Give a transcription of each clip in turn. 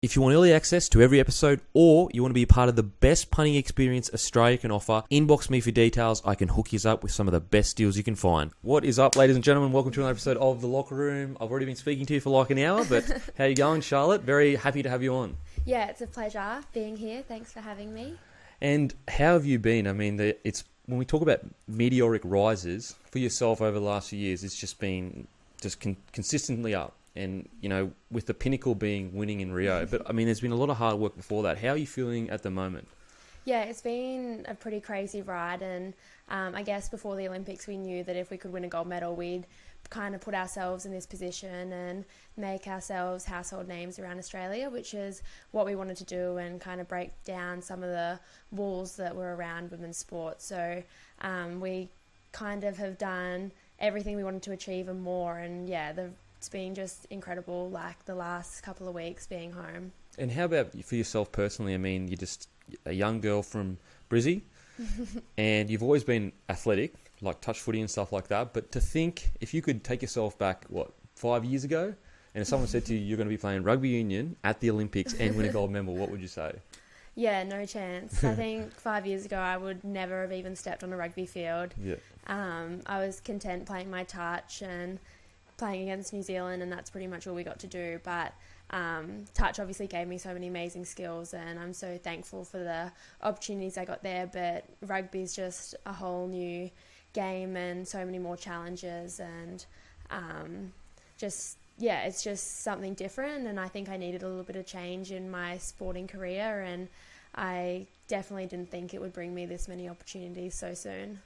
If you want early access to every episode or you want to be a part of the best punting experience Australia can offer, inbox me for details. I can hook you up with some of the best deals you can find. What is up, ladies and gentlemen? Welcome to another episode of The Locker Room. I've already been speaking to you for like an hour, but how you going, Charlotte? Very happy to have you on. Yeah, it's a pleasure being here. Thanks for having me. And how have you been? I mean, it's when we talk about meteoric rises for yourself over the last few years, it's just been consistently up. And, you know, with the pinnacle being winning in Rio. But, I mean, there's been a lot of hard work before that. How are you feeling at the moment? Yeah, it's been a pretty crazy ride. And I guess before the Olympics, we knew that if we could win a gold medal, we'd kind of put ourselves in this position and make ourselves household names around Australia, which is what we wanted to do and kind of break down some of the walls that were around women's sport. So we kind of have done everything we wanted to achieve and more. And, yeah, it's been just incredible, like the last couple of weeks being home. And how about for yourself personally? I mean, you're just a young girl from Brizzy and you've always been athletic, like touch footy and stuff like that. But to think, if you could take yourself back, 5 years ago, and if someone said to you, you're going to be playing rugby union at the Olympics and win a gold medal, what would you say? Yeah, no chance. I think 5 years ago, I would never have even stepped on a rugby field. Yeah. I was content playing my touch and playing against New Zealand, and that's pretty much all we got to do. But touch obviously gave me so many amazing skills, and I'm so thankful for the opportunities I got there. But rugby's just a whole new game and so many more challenges, and it's just something different. And I think I needed a little bit of change in my sporting career, and I definitely didn't think it would bring me this many opportunities so soon.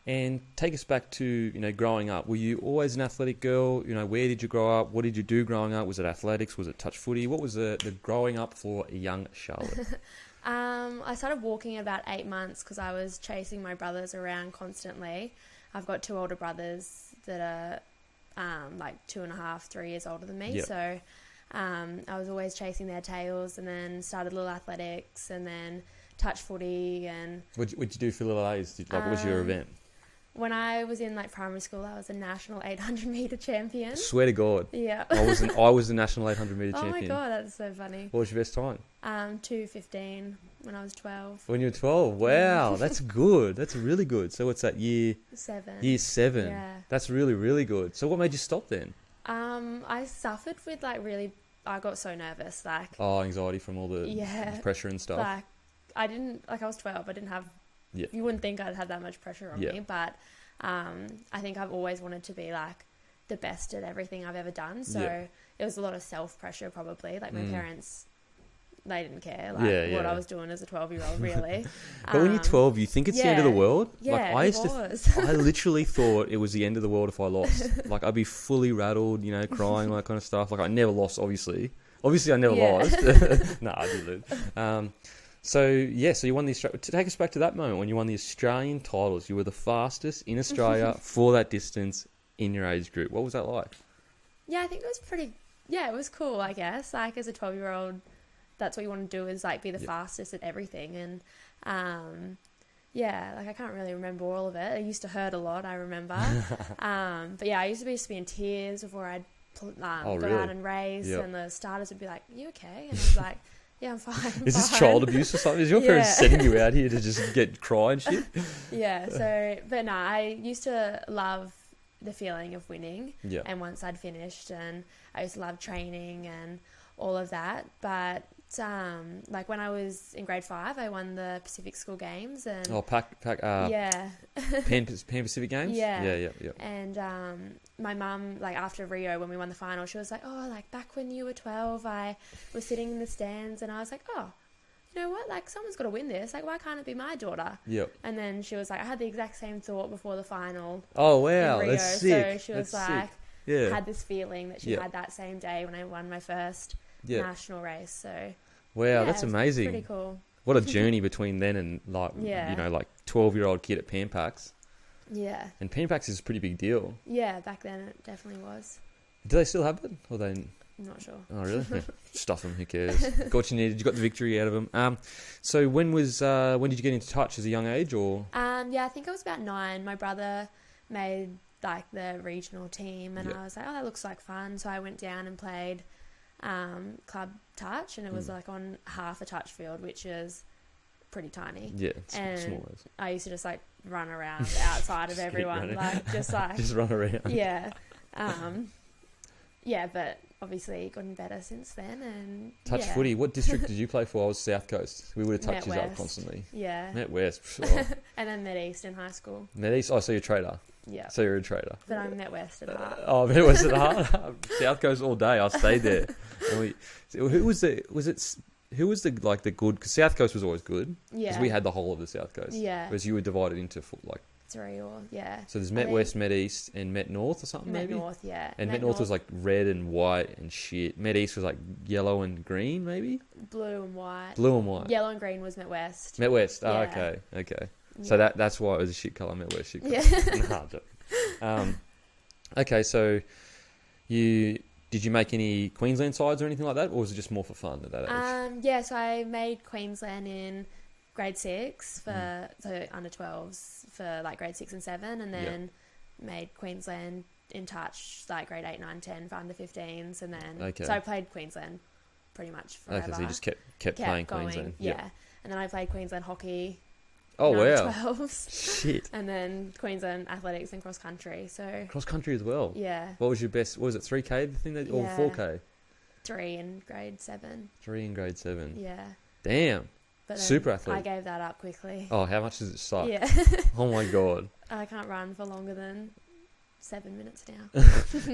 And take us back to, you know, growing up. Were you always an athletic girl? You know, where did you grow up? What did you do growing up? Was it athletics? Was it touch footy? What was the growing up for a young Charlotte? I started walking at about 8 months because I was chasing my brothers around constantly. I've got two older brothers that are like 2.5, 3 years older than me. Yep. So I was always chasing their tails, and then started little athletics and then touch footy. And What'd you do for little A's? What was your event? When I was in primary school, I was a national 800 metre champion. Swear to God. Yeah. I was the national 800 metre champion. Oh my God, that's so funny. What was your best time? 2:15 when I was 12. When you were 12? Wow, that's good. That's really good. So what's that, year 7? Year 7. Yeah. That's really, really good. So what made you stop then? I suffered with I got so nervous, anxiety from all the pressure and stuff. I was 12, I didn't have. Yeah. You wouldn't think I'd have that much pressure on me, but I think I've always wanted to be the best at everything I've ever done. So it was a lot of self-pressure probably. My parents, they didn't care what I was doing as a 12-year-old really. But when you're 12, you think it's the end of the world? Yeah, it was. I literally thought it was the end of the world if I lost. I'd be fully rattled, crying, that kind of stuff. I never lost, obviously. Obviously, I never lost. No, I did lose. So you won the take us back to that moment when you won the Australian titles. You were the fastest in Australia for that distance in your age group. What was that like? Yeah, I think it was it was cool, I guess. As a 12-year-old, that's what you want to do is be the fastest at everything. And I can't really remember all of it. It used to hurt a lot, I remember. But I used to be in tears before I'd go out and race, and the starters would be like, "You okay?" And I was like, "Yeah, I'm fine." Is this child abuse or something? Is your parents sending you out here to just get cry and shit? Yeah, but no, I used to love the feeling of winning. Yeah. And once I'd finished, and I used to love training and all of that. But when I was in grade 5, I won the Pacific School Games. And Pan Pacific Games? Yeah. And my mum, after Rio, when we won the final, she was like, back when you were 12, I was sitting in the stands, and I was like, oh, you know what? Someone's got to win this. Why can't it be my daughter? Yep. And then she was like, I had the exact same thought before the final. Oh, wow. In Rio. That's sick. So she was had this feeling that she had that same day when I won my first national race. So wow, that's amazing. Pretty cool. What a journey between then and 12-year-old kid at Pan Pacs. Yeah. And Pan Pacs is a pretty big deal. Yeah, back then it definitely was. Do they still have it? Or they? I'm not sure. Oh, really? Stuff them. Who cares? Got what you needed. You got the victory out of them. So when did you get into touch? As a young age, or? I think I was about 9. My brother made the regional team, and I was like, oh, that looks like fun. So I went down and played club touch, and it was like on half a touch field, which is pretty tiny. Yeah, it's and small. I used to just like run around outside of everyone, like just run around. Yeah. Yeah, but obviously gotten better since then. And touch footy. What district did you play for? I was South Coast. We would have touched you up constantly. Yeah. Met West. Oh. And then Met East in high school. Met East. Oh, so you're a trader. Yeah. So you're a trader. But I'm Met West at heart. Met West at heart. South Coast all day. I stayed there. And who was the like the good? Because South Coast was always good. Yeah. Because we had the whole of the South Coast. Yeah. Whereas you were divided into like. 3 or So there's Met West, Met East, and Met North or something. Met North, yeah. And Met North was like red and white and shit. Met East was like yellow and green, maybe. Blue and white. Yellow and green was Met West. Met West. Oh, okay. Yeah. So that's why it was a shit colour. Met West shit colour. Yeah. Okay, so did you make any Queensland sides or anything like that, or was it just more for fun at that age? Yeah, so I made Queensland in grade 6 for so under 12s for like grade 6 and 7, and then made Queensland in touch like grade 8, 9, 10 for under 15s, and then so I played Queensland pretty much forever. Okay, so you just kept playing going, Queensland. Yeah. And then I played Queensland hockey. Oh wow! 12s. Shit. And then Queensland athletics and cross country. So cross country as well. Yeah. What was your best? What was it 3K? The thing or 4K? 3 in grade 7. 3 in grade 7. Yeah. Damn. But super athlete. I gave that up quickly. Oh, how much does it suck? Yeah. Oh my god. I can't run for longer than 7 minutes now.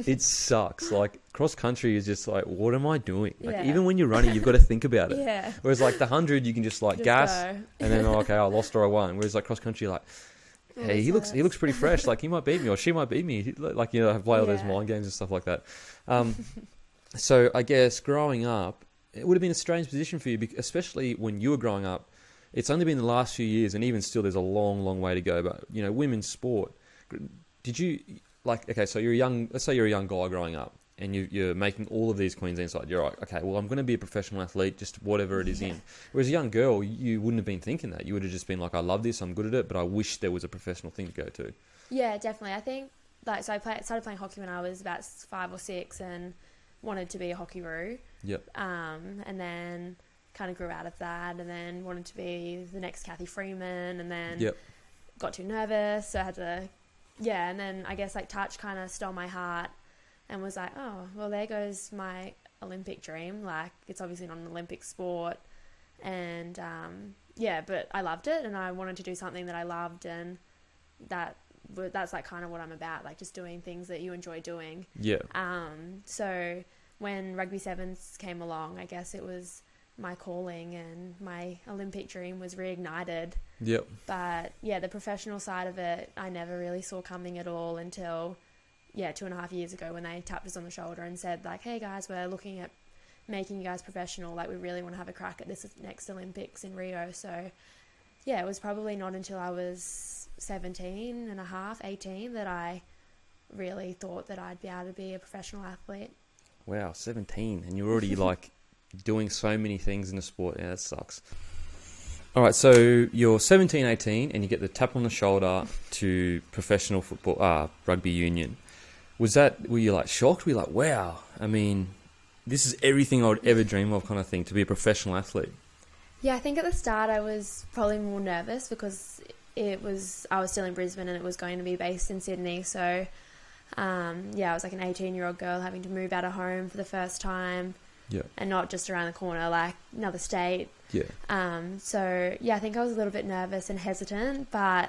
It sucks. Like cross country is just like, what am I doing? Like even when you're running, you've got to think about it. Yeah. Whereas like the 100, you can just like gas go. And then okay, I lost or I won. Whereas like cross country, like, hey, he looks pretty fresh. Like he might beat me or she might beat me. Like play all those mind games and stuff like that. So I guess growing up, it would have been a strange position for you, especially when you were growing up. It's only been the last few years, and even still, there's a long, long way to go. But women's sport. Did you so let's say you're a young guy growing up, and you're making all of these Queensland sides. You're like, okay, well, I'm going to be a professional athlete, just whatever it is in. Whereas a young girl, you wouldn't have been thinking that. You would have just been like, I love this, I'm good at it, but I wish there was a professional thing to go to. Yeah, definitely. I think I started playing hockey when I was about 5 or 6, and wanted to be a hockey-roo. Yep. And then kind of grew out of that, and then wanted to be the next Kathy Freeman, and then got too nervous, so I had to, and then I guess like touch kind of stole my heart, and was like, oh, well, there goes my Olympic dream. Like, it's obviously not an Olympic sport, and but I loved it, and I wanted to do something that I loved, and that's like kind of what I'm about, like just doing things that you enjoy doing. Yeah. So when rugby sevens came along, I guess it was my calling, and my Olympic dream was reignited. Yep. But the professional side of it, I never really saw coming at all until 2.5 years ago, when they tapped us on the shoulder and said like, hey guys, we're looking at making you guys professional. Like, we really want to have a crack at this next Olympics in Rio. So it was probably not until I was 17 and a half, 18 that I really thought that I'd be able to be a professional athlete. Wow, 17, and you're already like doing so many things in the sport. Yeah, that sucks. All right, so you're 17, 18, and you get the tap on the shoulder to professional football, rugby union. Were you like shocked? Were you like, wow, I mean, this is everything I would ever dream of, kind of thing, to be a professional athlete? Yeah, I think at the start I was probably more nervous because I was still in Brisbane and it was going to be based in Sydney. So, I was like an 18-year-old girl having to move out of home for the first time. Yeah. And not just around the corner, like another state. Yeah. I think I was a little bit nervous and hesitant, but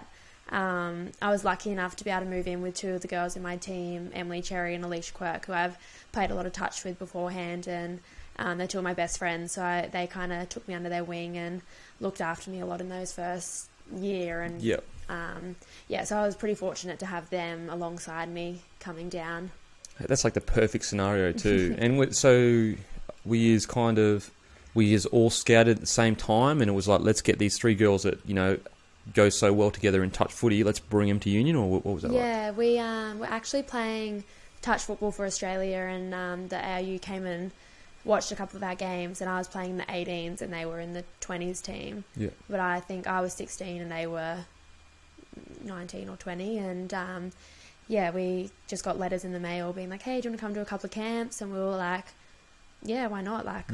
I was lucky enough to be able to move in with 2 of the girls in my team, Emily Cherry and Alicia Quirk, who I've played a lot of touch with beforehand, and they're 2 of my best friends, so they kind of took me under their wing and looked after me a lot in those first year. And so I was pretty fortunate to have them alongside me coming down. That's like the perfect scenario too. And so were you all scouted at the same time, and it was like, let's get these 3 girls that go so well together in touch footy, let's bring them to union, or what was that like? Yeah, we were actually playing touch football for Australia, and the ARU came and watched a couple of our games, and I was playing in the 18s and they were in the 20s team. Yeah. But I think I was 16 and they were 19 or 20, and we just got letters in the mail being like, hey, do you want to come to a couple of camps? And we were like, yeah, why not? Like,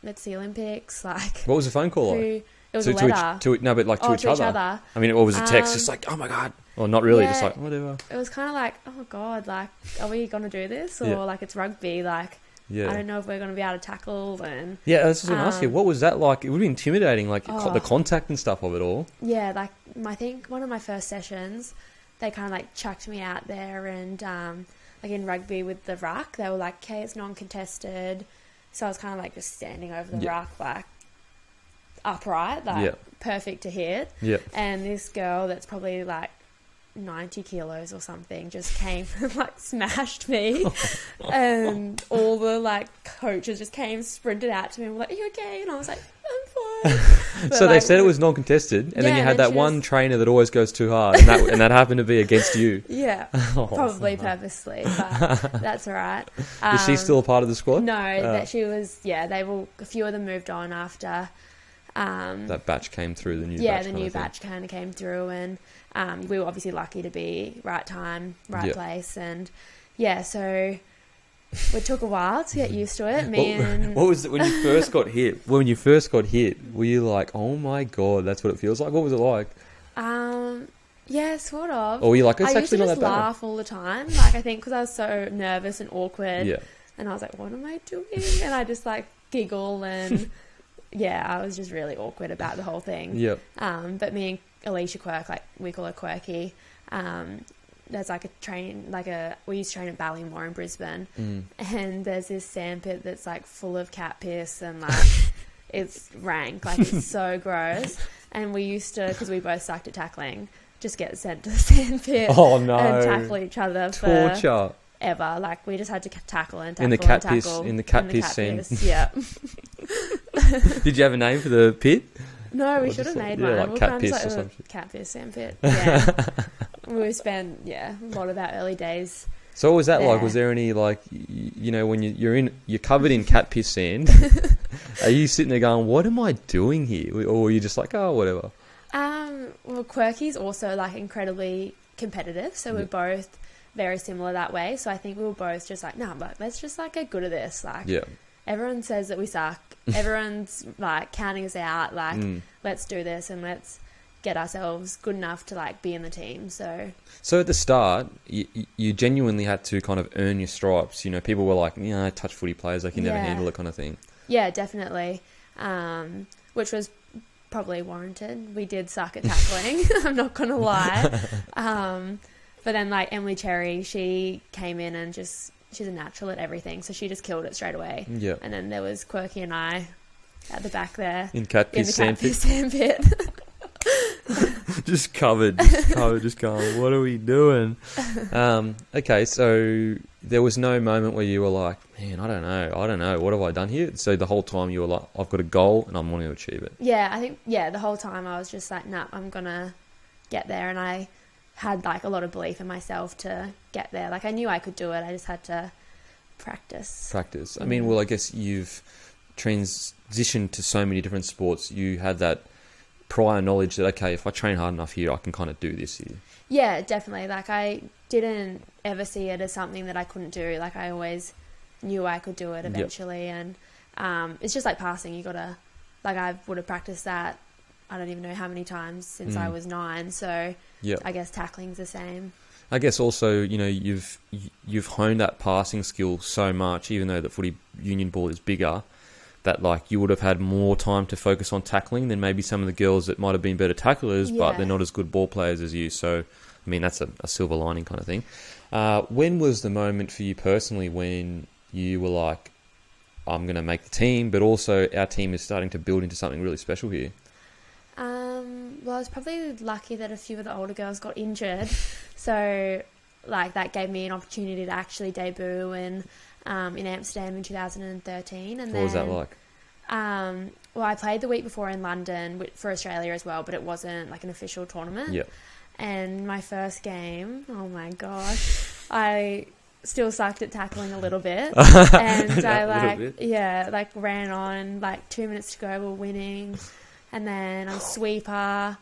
it's the Olympics. Like, What was the phone call like? it was a letter. To each other. I mean, what was a text? Just like, oh my God. Or not really, just like, whatever. It was kind of like, oh God, like, are we going to do this? Or like, it's rugby, like, I don't know if we're going to be able to tackle. And yeah, I was just going to ask you, what was that like? It would be intimidating, like the contact and stuff of it all. Yeah, like, I think one of my first sessions, they kind of like chucked me out there and like in rugby with the ruck, they were like, okay, it's non-contested. So I was kind of like just standing over the ruck, like upright, like perfect to hit. Yeah. And this girl that's probably like 90 kilos or something just came and like smashed me. And all the like coaches just came, sprinted out to me and were like, are you okay? And I was like, I'm fine. So they said it was non-contested, and then you had that one trainer that always goes too hard, and that happened to be against you. Yeah, probably purposely, but that's all right. Is she still a part of the squad? No, that she was. Yeah, a few of them moved on after. That batch came through, the new batch. Yeah, the new batch kind of came through, and we were obviously lucky to be right time, right place, and so it took a while to get used to it. What was it when you first got hit? When you first got hit, were you like, "Oh my God, that's what it feels like"? What was it like? Yeah, sort of. Or were you like, "It's I actually not that bad"? I used to just laugh all the time. Like, I think because I was so nervous and awkward. Yeah. And I was like, "What am I doing?" And I just like giggle and I was just really awkward about the whole thing. Yep. But me and Alicia Quirk, like we call her Quirky. There's like we used to train at Ballymore in Brisbane, and there's this sandpit that's like full of cat piss and like it's rank, like it's so gross. And we used to, because we both sucked at tackling, just get sent to the sandpit. Oh no! And tackle each other Torture. Ever. Like we just had to tackle and tackle in the cat piss sand. Yeah. Did you have a name for the pit? No, we should have made one. Like cat piss or something. Cat piss sandpit. Yeah. We spent a lot of our early days. So what was that like? Was there any like when you're covered in cat piss sand? Are you sitting there going, "What am I doing here?" Or are you just like, "Oh, whatever"? Well, Quirky's also like incredibly competitive, so we're both very similar that way. So I think we were both just like, "No, but let's just like get good at this." Like, everyone says that we suck. Everyone's like counting us out. Like, let's do this and let's get ourselves good enough to like be in the team. So at the start, you genuinely had to kind of earn your stripes. People were like, touch footy players, they can never handle it, kind of thing. Yeah, definitely. Which was probably warranted. We did suck at tackling. I'm not gonna lie. But then like Emily Cherry, she came in and she's a natural at everything, so she just killed it straight away. Yeah. And then there was Quirky and I at the back there in cat piss sandpit. just covered, just going, what are we doing? Okay, so there was no moment where you were like, man, I don't know, what have I done here? So the whole time you were like, I've got a goal and I'm wanting to achieve it. Yeah, I think, the whole time I was just like, nah, I'm going to get there. And I had like a lot of belief in myself to get there. Like I knew I could do it. I just had to practice. I mean, well, I guess you've transitioned to so many different sports. You had that prior knowledge that, okay, if I train hard enough here, I can kind of do this here. Yeah, definitely. Like I didn't ever see it as something that I couldn't do. Like I always knew I could do it eventually. Yep. And it's just like passing. You gotta, like I would have practiced that, I don't even know how many times since I was 9. So I guess tackling's the same. I guess also, you've honed that passing skill so much, even though the footy union ball is bigger, that like you would have had more time to focus on tackling than maybe some of the girls that might have been better tacklers, but they're not as good ball players as you. So, I mean, that's a silver lining kind of thing. When was the moment for you personally when you were like, I'm going to make the team, but also our team is starting to build into something really special here? Well, I was probably lucky that a few of the older girls got injured. So, like, that gave me an opportunity to actually debut in Amsterdam in 2013. And what was that like? Well, I played the week before in London for Australia as well, but it wasn't like an official tournament. Yep. And my first game, oh my gosh, I still sucked at tackling a little bit. And I ran on, like 2 minutes to go, we're winning. And then on sweeper,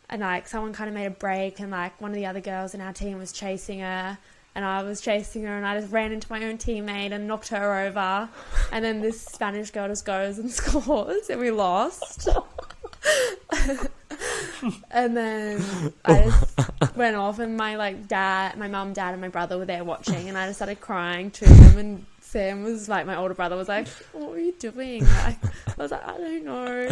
and like someone kind of made a break, and like one of the other girls in our team was chasing her, and I was chasing her, and I just ran into my own teammate and knocked her over, and then this Spanish girl just goes and scores, and we lost. And then I just went off, and my mum, dad, and my brother were there watching, and I just started crying to them, and Sam was like, my older brother was like, "What were you doing?" Like, I was like, "I don't know."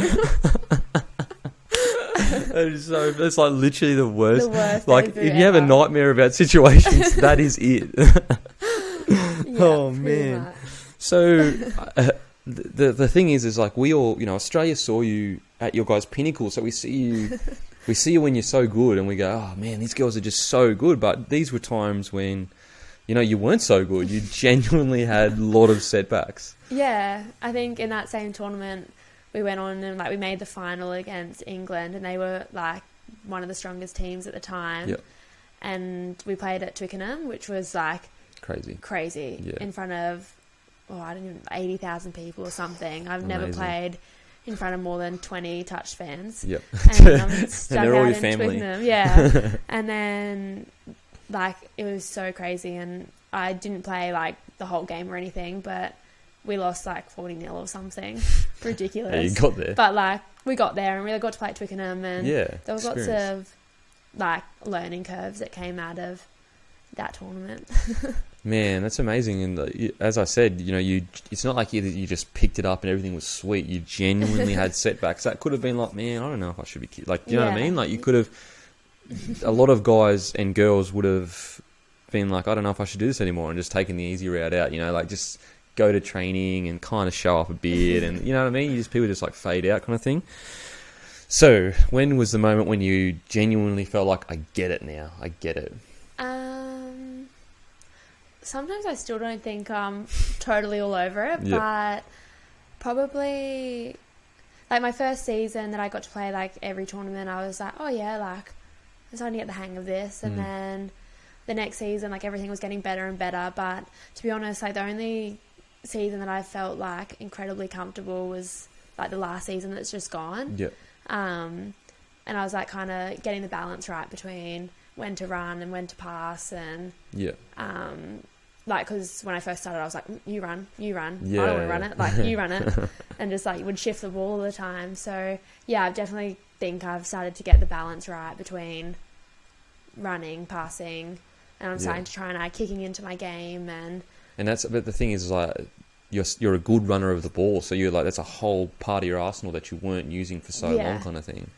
It's like literally the worst. Like, if you have a ever. nightmare about situations, that is it. Yeah, Oh pretty man. much. So the thing is like, we all, Australia saw you at your guys' pinnacle, so we see you when you're so good, and we go, oh man, these girls are just so good. But these were times when, you weren't so good. You genuinely had a lot of setbacks. Yeah, I think in that same tournament we went on and we made the final against England, and they were like one of the strongest teams at the time. Yep. And we played at Twickenham, which was like crazy Yeah. in front of 80,000 people or something. I've never Amazing. played in front of more than 20 touched fans. Yep. And I'm stuck they're all out your in family. Twickenham. Yeah. And then it was so crazy, and I didn't play the whole game or anything, but we lost 40-0 or something. Ridiculous. Yeah, you got there. But we got there, and we got to play at Twickenham, and there was lots experience. of learning curves that came out of that tournament. Man, that's amazing. And as I said, it's not like you just picked it up and everything was sweet. You genuinely had setbacks. That could have been like, man, I don't know if I should be you know what I mean? You could have, a lot of guys and girls would have been like, I don't know if I should do this anymore, and just taken the easy route out, just go to training and kind of show up a bit, and you know what I mean? People just fade out kind of thing. So when was the moment when you genuinely felt like, I get it now, I get it? Sometimes I still don't think I'm totally all over it, Yep. but probably my first season that I got to play every tournament, I was like, oh yeah, I'm starting to get the hang of this. And then the next season, everything was getting better and better. But to be honest, the only season that I felt incredibly comfortable was the last season that's just gone. Yep. And I was kind of getting the balance right between when to run and when to pass, and because when I first started, I was like, you run, Yeah. I don't want to run it, you run it, and just would shift the ball all the time. So yeah, I definitely think I've started to get the balance right between running, passing, and I'm starting to try and add kicking into my game. And but the thing is you're a good runner of the ball, so you're that's a whole part of your arsenal that you weren't using for so long, kind of thing.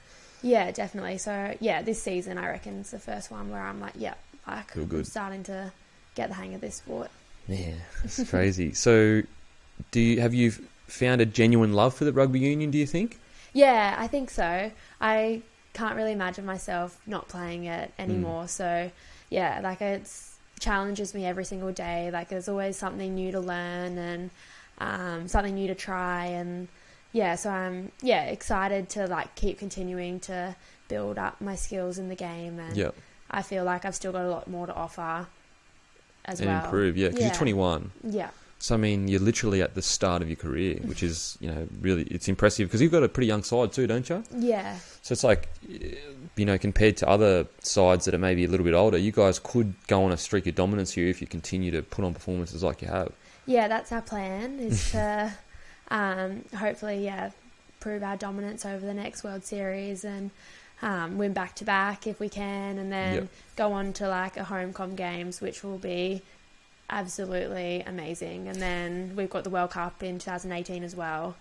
Yeah, definitely. So yeah, this season I reckon is the first one where I'm Feel good. I'm starting to get the hang of this sport. Yeah, it's crazy. So have you found a genuine love for the rugby union, do you think? Yeah, I think so. I can't really imagine myself not playing it anymore. So yeah, it challenges me every single day. There's always something new to learn, and something new to try, and yeah, so I'm excited to keep continuing to build up my skills in the game, and I feel I've still got a lot more to offer as well. And improve, because you're 21. Yeah. So I mean, you're literally at the start of your career, which is really, it's impressive, because you've got a pretty young side too, don't you? Yeah. So it's compared to other sides that are maybe a little bit older, you guys could go on a streak of dominance here if you continue to put on performances like you have. Yeah, that's our plan, is to hopefully prove our dominance over the next World Series, and win back-to-back if we can, and then go on to a home com games, which will be absolutely amazing. And then we've got the World Cup in 2018 as well,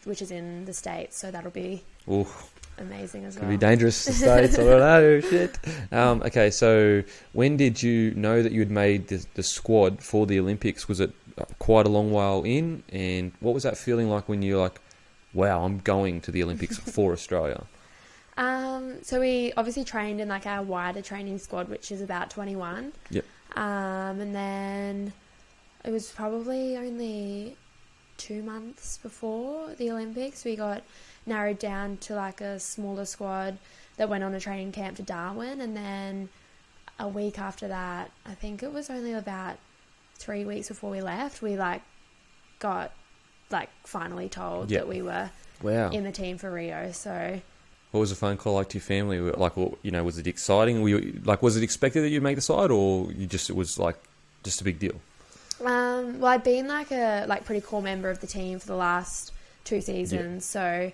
which is in the States, so that'll be amazing as well. Could be dangerous, the States, I don't know, shit. Okay, so when did you know that you had made the squad for the Olympics? Was it quite a long while in, and what was that feeling like when you're like, wow, I'm going to the Olympics for Australia? So we obviously trained in our wider training squad, which is about 21. Yep. And then it was probably only 2 months before the Olympics we got narrowed down to a smaller squad that went on a training camp to Darwin, and then a week after that, I think it was only about 3 weeks before we left, we got finally told that we were in the team for Rio. So What was the phone call like to your family? Like, was it exciting? Was it expected that you'd make the side, or it was like just a big deal? Well, I'd been like a pretty core member of the team for the last 2 seasons, so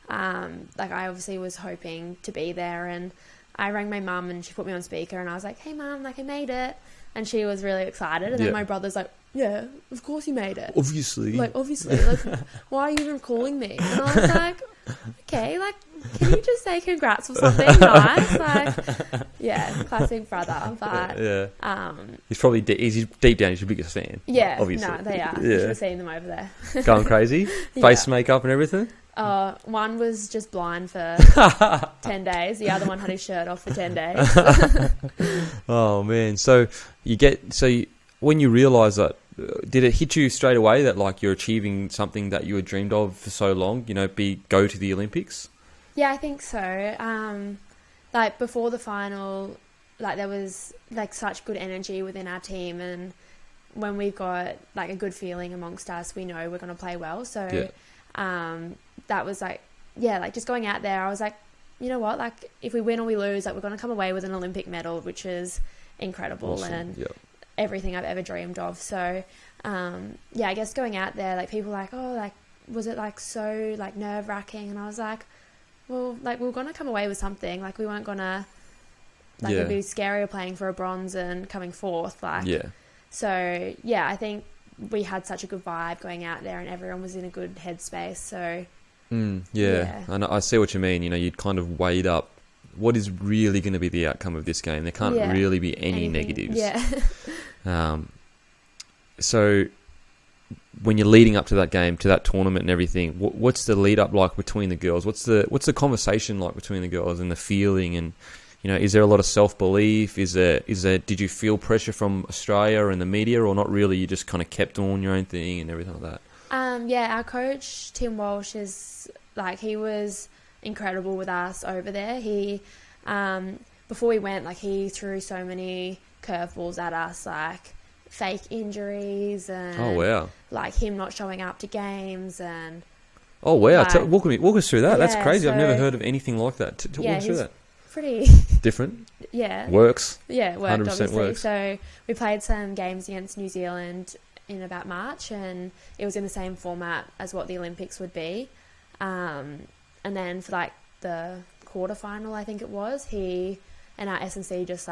I obviously was hoping to be there, and I rang my mum and she put me on speaker, and I was like, "Hey mum, I made it," and she was really excited, and then my brother's like, "Yeah, of course you made it. Obviously, why are you even calling me?" And I was like, "Okay, can you just say congrats or something nice?" Classic brother. But he's probably he's deep down he's your biggest fan. Yeah, obviously. No, they are. You should have seen them over there. Going crazy, face makeup and everything. One was just blind for 10 days. The other one had his shirt off for 10 days. Oh man! So when you realise that, did it hit you straight away that like you're achieving something that you had dreamed of for so long? Go to the Olympics. Yeah, I think so. Before the final, there was such good energy within our team, and when we've got a good feeling amongst us, we know we're going to play well. So that was just going out there, I was like, you know what, if we win or we lose, we're going to come away with an Olympic medal, which is incredible. Awesome. And everything I've ever dreamed of. So I guess going out there, people were like, oh, was it so nerve-wracking? And I was like, well, we were going to come away with something. We weren't going to it'd be scarier playing for a bronze and coming fourth. So I think we had such a good vibe going out there, and everyone was in a good headspace. So and I see what you mean. You'd kind of weighed up what is really going to be the outcome of this game. There can't really be any negatives. So when you're leading up to that game, to that tournament and everything, what's the lead up like between the girls? What's the conversation like between the girls, and the feeling? And is there a lot of self-belief? Did you feel pressure from Australia and the media, or not really? You just kind of kept on your own thing and everything like that? Our coach, Tim Walsh, he was incredible with us over there. He, before we went, he threw so many curveballs at us, fake injuries and him not showing up to games and walk us through that. That's crazy. I've never heard of anything like that. Walk us through that. Pretty different. Works. Worked 100% obviously. Works. So we played some games against New Zealand in about March, and it was in the same format as what the Olympics would be. And then for the quarterfinal, I think it was, he and our S&C just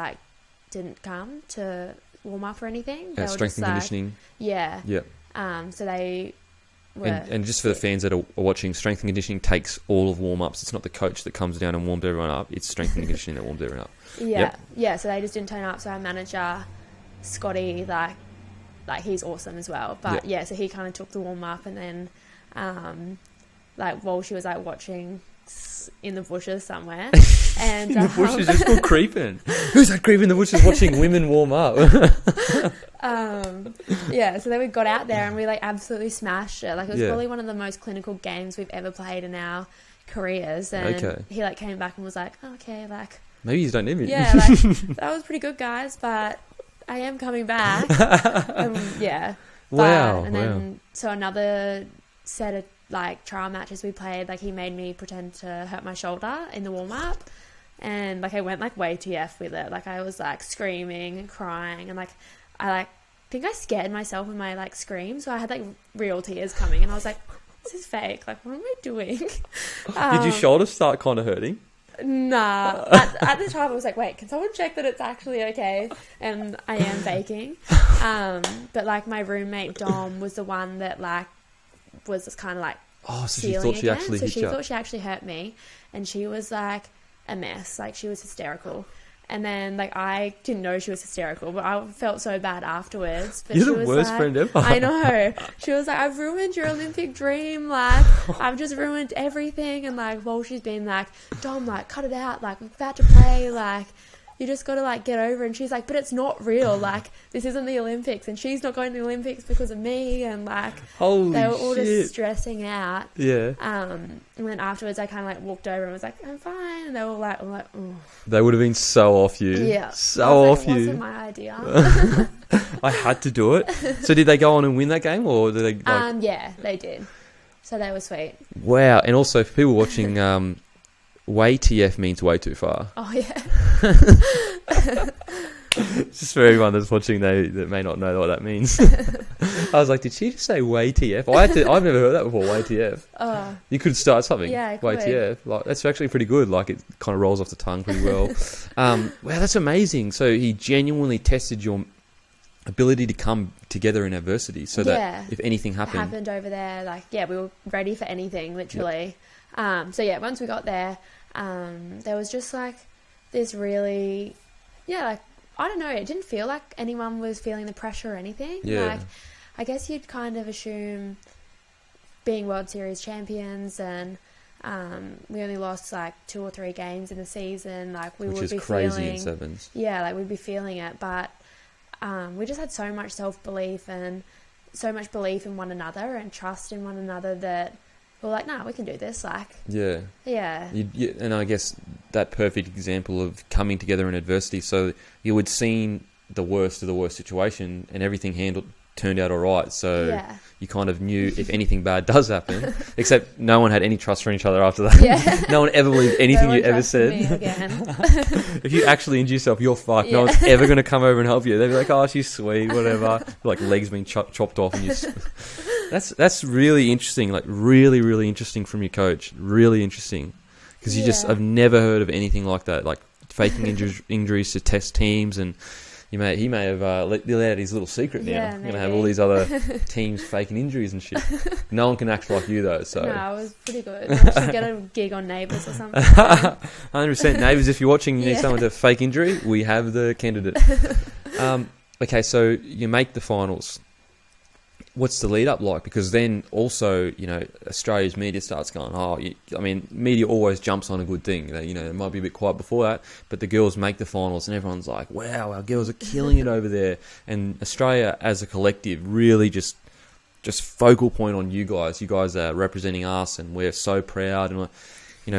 didn't come to warm up or anything. They were strength and conditioning. So they were... And just for the fans that are watching, strength and conditioning takes all of warm-ups. It's not the coach that comes down and warms everyone up. It's strength and conditioning that warms everyone up. So they just didn't turn up. So our manager, Scotty, he's awesome as well. But so he kind of took the warm-up, and then while she was watching in the bushes somewhere. And in the bushes, just go creeping. Who's that creeping in the bushes watching women warm up? So then we got out there and we absolutely smashed it. It was probably one of the most clinical games we've ever played in our careers. And he came back and was like, oh, okay, maybe you don't need me. Yeah, that was pretty good, guys, but I am coming back. Wow. And then so another set of trial matches we played, he made me pretend to hurt my shoulder in the warm-up, and I went way TF with it. I was screaming and crying, and I think I scared myself with my scream, so I had real tears coming, and I was like, this is fake, what am I doing? Did your shoulder start kind of hurting? Nah. At the time I was like, wait, can someone check that it's actually okay? And I am faking. But my roommate Dom was the one that was just kind of so she thought she again. actually so hit she you. thought she actually hurt me, and she was a mess. She was hysterical. And then I didn't know she was hysterical, but I felt so bad afterwards. But You're she the was worst friend ever. I know. She was like, I've ruined your Olympic dream. I've just ruined everything. And while she's been Dom, cut it out. We're about to play. You just got to get over. And she's like, but it's not real. This isn't the Olympics, and she's not going to the Olympics because of me. And holy they were all shit. just stressing out. Yeah. And then afterwards, I kind of walked over and was like, I'm fine. And they were oh. They would have been so off you. Yeah. So off you. It wasn't my idea. I had to do it. So did they go on and win that game, or did they? Yeah, they did. So that was sweet. Wow. And also for people watching, way TF means way too far. Oh, yeah. Just for everyone that's watching, that may not know what that means. I was like, did she just say way TF? I've never heard that before, way TF. Oh. You could start something. Yeah, I way could. TF. Like, that's actually pretty good. Like, it kind of rolls off the tongue pretty well. Wow, that's amazing. So he genuinely tested your ability to come together in adversity, so that if anything happened over there, like, we were ready for anything, literally. Yep. Once we got there, there was just like this really, like, I don't know, it didn't feel like anyone was feeling the pressure or anything. Yeah. Like, I guess you'd kind of assume, being World Series champions, and we only lost like 2 or 3 games in the season, like we which would is be crazy feeling, in sevens. Yeah, like we'd be feeling it, but we just had so much self-belief and so much belief in one another and trust in one another that we're like, nah, we can do this. Like, yeah. And I guess that perfect example of coming together in adversity. So you had seen the worst of the worst situation, and everything turned out all right. So you kind of knew if anything bad does happen, except no one had any trust for each other after that. Yeah. No one ever believed anything you ever said. If you actually injure yourself, you're fucked. No one's ever going to come over and help you. They'd be like, oh, she's sweet, whatever. Like legs being chopped off, and you. That's really interesting. Like really, really interesting from your coach. Really interesting, because I've never heard of anything like that. Like faking injuries to test teams, and he may have let out his little secret now. Yeah, you're going to have all these other teams faking injuries and shit. No one can act like you though. So no, it was pretty good. I should get a gig on Neighbours or something. 100% Neighbours. If you're watching, you need someone to fake injury. We have the candidate. Okay, so you make the finals. What's the lead up like? Because then also, Australia's media starts going, media always jumps on a good thing. It might be a bit quiet before that, but the girls make the finals and everyone's like, wow, our girls are killing it over there. And Australia as a collective really just focal point on you guys. You guys are representing us and we're so proud. And,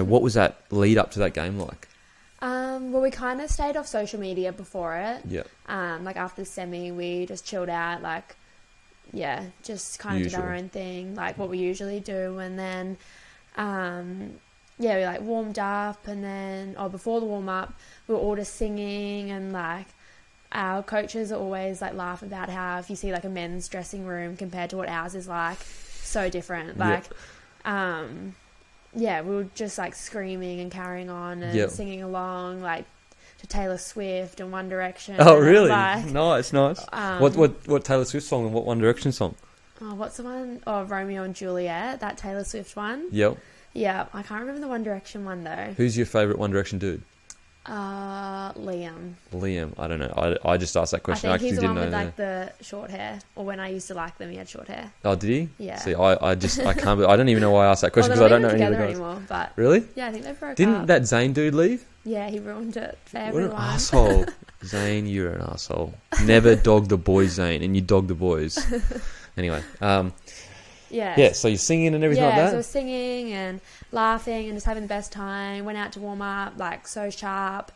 what was that lead up to that game like? Well, we kind of stayed off social media before it. Yeah. Like after the semi, we just chilled out, like, just kind of did our own thing, like what we usually do. And then, we like warmed up, and then, before the warm up, we were all just singing, and like our coaches always like laugh about how if you see like a men's dressing room compared to what ours is like, so different. Like, we were just like screaming and carrying on and singing along, like, to Taylor Swift and One Direction. Oh, really? Like, nice. What Taylor Swift song and what One Direction song? Oh, what's the one? Oh, Romeo and Juliet, that Taylor Swift one. Yep. Yeah, I can't remember the One Direction one though. Who's your favourite One Direction dude? Liam. I don't know. I just asked that question. I think he's the one with like the short hair. Or when I used to like them, he had short hair. Oh, did he? Yeah. See, I can't. I don't even know why I asked that question, because I don't know any of the guys anymore. But really? Yeah, I think they broke Didn't up. that Zayn dude leave? Yeah, he ruined it for everyone. What an asshole. Zayn, you're an asshole. Never dog the boys, Zayn, and you dog the boys. Anyway, yeah, so you're singing and everything like that? Yeah, so we're singing and laughing and just having the best time. Went out to warm up, like, so sharp.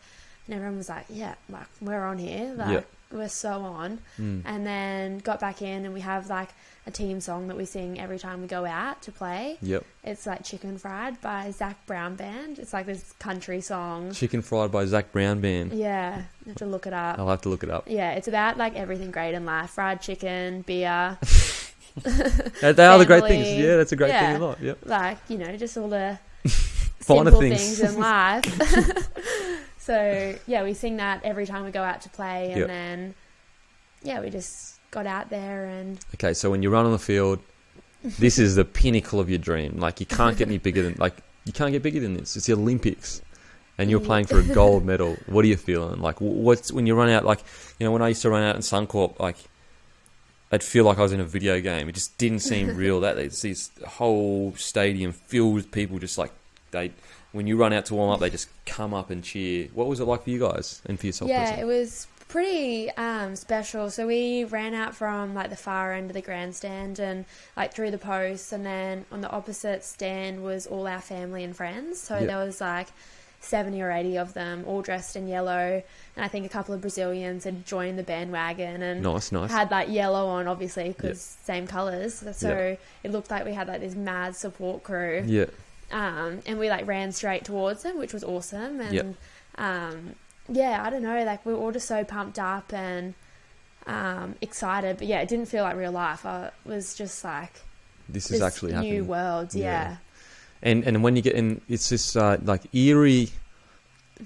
And everyone was like, like, we're on here. Like, we're so on. And then got back in, and we have, like, a team song that we sing every time we go out to play. Yep. It's, like, Chicken Fried by Zach Brown Band. It's, like, this country song. Chicken Fried by Zach Brown Band. Yeah. You have to look it up. I'll have to look it up. Yeah, it's about, like, everything great in life. Fried chicken, beer. They are the great things. Yeah, that's a great thing in life. Yep. Like, just all the simple things in life. So, we sing that every time we go out to play. And then, we just got out there and... Okay, so when you run on the field, this is the pinnacle of your dream. Like, you can't get any bigger than... Like, you can't get bigger than this. It's the Olympics. And you're playing for a gold medal. What are you feeling? Like, what's... When you run out... Like, when I used to run out in Suncorp, like... I'd feel like I was in a video game. It just didn't seem real. That it's this whole stadium filled with people just like... When you run out to warm up, they just come up and cheer. What was it like for you guys and for yourself? Yeah, it was pretty special. So we ran out from like the far end of the grandstand and like through the posts, and then on the opposite stand was all our family and friends. So there was like 70 or 80 of them, all dressed in yellow, and I think a couple of Brazilians had joined the bandwagon and nice. had like yellow on, obviously, because same colours. So it looked like we had like this mad support crew. Yeah. And we like ran straight towards them, which was awesome. And Yep. yeah, I don't know, like we were all just so pumped up and excited. But yeah, it didn't feel like real life. I was just like, This is actually new happening. world. Yeah. And when you get in, it's this like eerie.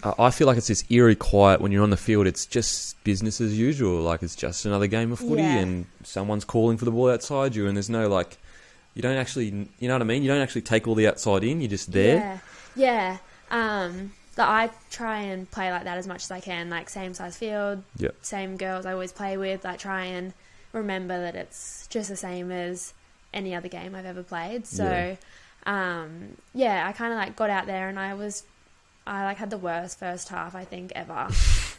I feel like it's this eerie quiet when you're on the field. It's just business as usual. Like it's just another game of footy, Yeah. and someone's calling for the ball outside you, and there's no like, you don't actually, you know what I mean? You don't actually take all the outside in. You're just there. Yeah. But I try and play like that as much as I can. Like same size field, Yep. same girls I always play with. Like try and remember that it's just the same as any other game I've ever played. So, yeah, I kind of like got out there and I like had the worst first half I think ever.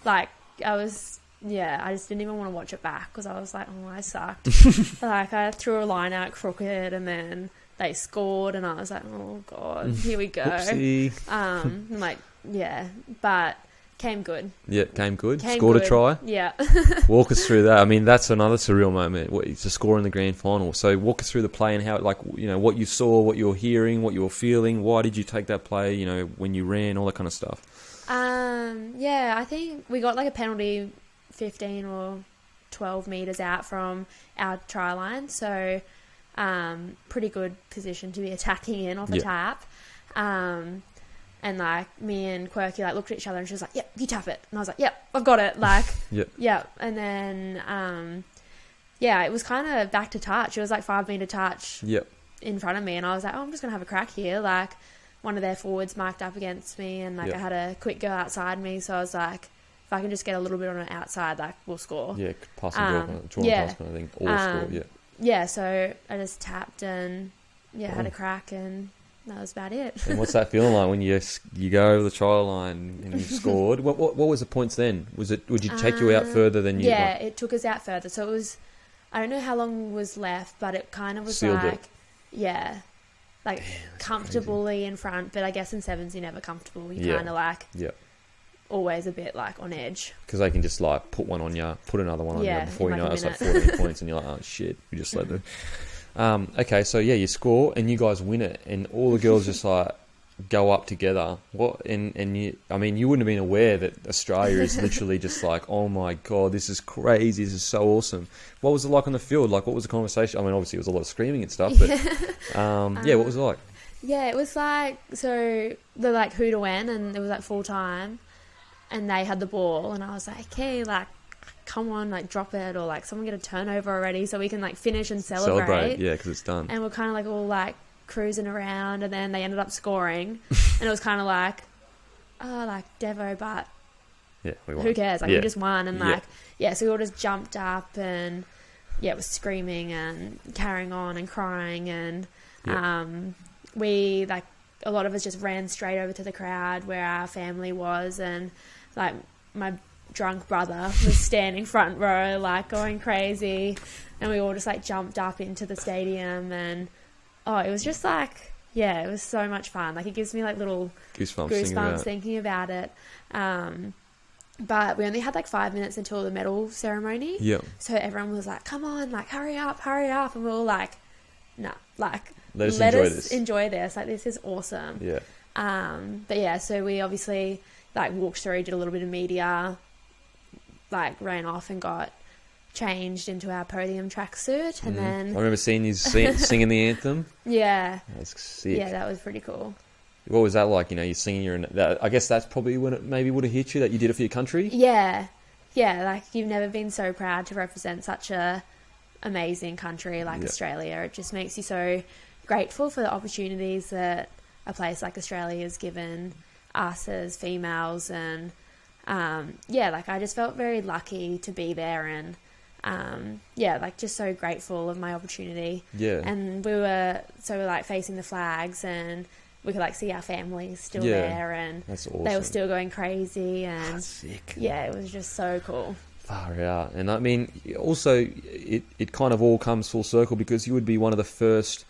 Like I just didn't even want to watch it back because I was like, oh, I sucked. Like I threw a line out crooked and then they scored and I was like, oh god, here we go. Whoopsie. I'm like, yeah, but came good. Yeah, came good. Came Scored good. a try. Yeah. Walk us through that. I mean, that's another surreal moment. It's a score in the grand final. So walk us through the play and how, like, you know, what you saw, what you were hearing, what you were feeling. Why did you take that play? You know, when you ran, all that kind of stuff. Yeah, I think we got like a penalty 15 or 12 metres out from our try line. So, pretty good position to be attacking in off the tap. And like me and Quirky like looked at each other and she was like, yep, you tap it. And I was like, yep, I've got it. Like, yep. And then, it was kind of back to touch. It was like 5 metre touch in front of me. And I was like, oh, I'm just going to have a crack here. Like one of their forwards marked up against me and like I had a quick girl outside me. So I was like, if I can just get a little bit on the outside, like we'll score. Yeah, pass and draw pass kind of thing. Or score, Yeah, so I just tapped and had a crack and that was about it. And what's that feeling like when you go over the try line and you've scored? What was the points then? Would you take you out further than you? Yeah, it took us out further. So it was, I don't know how long was left, but it kind of was Sealed like, it. like comfortably in front. But I guess in sevens you're never comfortable. You're kind of like always a bit like on edge. Because they can just like put one on you, put another one on you before you know it, it's like 14 points and you're like, oh shit, we just let them. Okay, so you score and you guys win it, and all the girls just like go up together. And you, I mean, you wouldn't have been aware that Australia is literally just like, oh my god, this is crazy, this is so awesome. What was it like on the field? Like, what was the conversation? I mean, obviously it was a lot of screaming and stuff, but what was it like? Yeah, it was like, so the like who to win, and it was like full time, and they had the ball, and I was like, okay, like, come on, like drop it, or like someone get a turnover already so we can like finish and celebrate. Yeah, because it's done. And we're kind of like all like cruising around, and then they ended up scoring and it was kind of like, oh, like Devo, but we won. Who cares, like we just won. And like so we all just jumped up and was screaming and carrying on and crying, and we like, a lot of us just ran straight over to the crowd where our family was, and like my drunk brother was standing front row like going crazy, and we all just like jumped up into the stadium, and it was just like it was so much fun. Like it gives me like little goosebumps thinking about it. But we only had like 5 minutes until the medal ceremony, so everyone was like, come on, like hurry up, and we were all like, nah, like let us enjoy this, like this is awesome. But so we obviously like walked through, did a little bit of media, like ran off and got changed into our podium tracksuit, and then I remember seeing you singing the anthem. That's sick. That was pretty cool. What was that like? You know, you're singing I guess that's probably when it maybe would have hit you that you did it for your country. Like you've never been so proud to represent such a amazing country like Australia. It just makes you so grateful for the opportunities that a place like Australia has given us as females, and like I just felt very lucky to be there, and like just so grateful of my opportunity. And we were like facing the flags, and we could like see our families still there, and that's awesome. They were still going crazy, and that's sick. It was just so cool. Far out. And I mean, also it kind of all comes full circle because you would be one of the first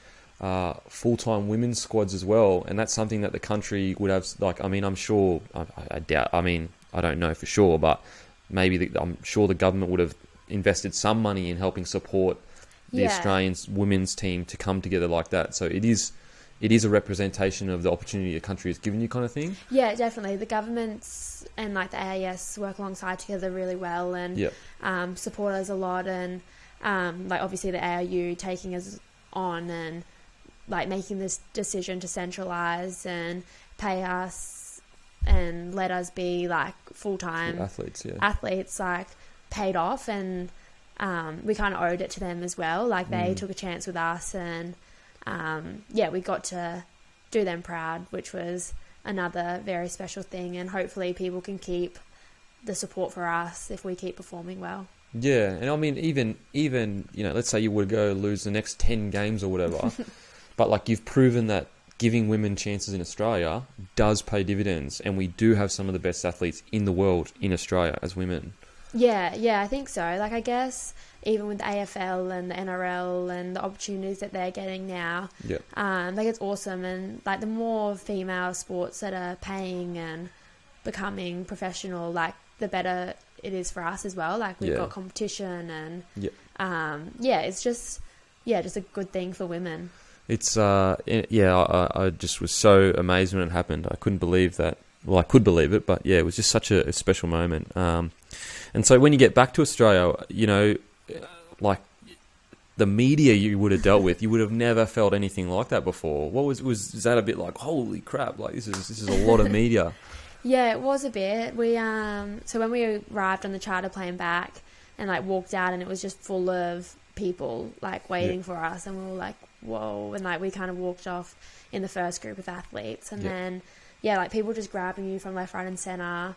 full-time women's squads as well, and that's something that the country would have. Like, I mean, I'm sure, I doubt, I mean, I don't know for sure, but maybe I'm sure the government would have invested some money in helping support the Australian women's team to come together like that. So it is it is a representation of the opportunity a country has given you, kind of thing. Yeah, definitely. The governments and like the AIS work alongside together really well and support us a lot, and like obviously the ARU taking us on and like making this decision to centralise and pay us and let us be like full-time athletes like paid off, and we kind of owed it to them as well. Like they took a chance with us, and we got to do them proud, which was another very special thing, and hopefully people can keep the support for us if we keep performing well. Yeah, and I mean, even let's say you would go lose the next 10 games or whatever, but like you've proven that giving women chances in Australia does pay dividends, and we do have some of the best athletes in the world in Australia as women. Yeah, I think so. Like, I guess even with the AFL and the NRL and the opportunities that they're getting now, like it's awesome. And like the more female sports that are paying and becoming professional, like the better it is for us as well. Like we've got competition, and it's just a good thing for women. It's I just was so amazed when it happened. I couldn't believe that. Well, I could believe it, but yeah, it was just such a special moment. And so when you get back to Australia, you know, like the media you would have dealt with, you would have never felt anything like that before. Was that a bit like, holy crap, like this is a lot of media? Yeah, it was a bit. We so when we arrived on the charter plane back and like walked out, and it was just full of people like waiting for us, and we were like, whoa, and like we kind of walked off in the first group of athletes, and then like people just grabbing you from left, right and centre,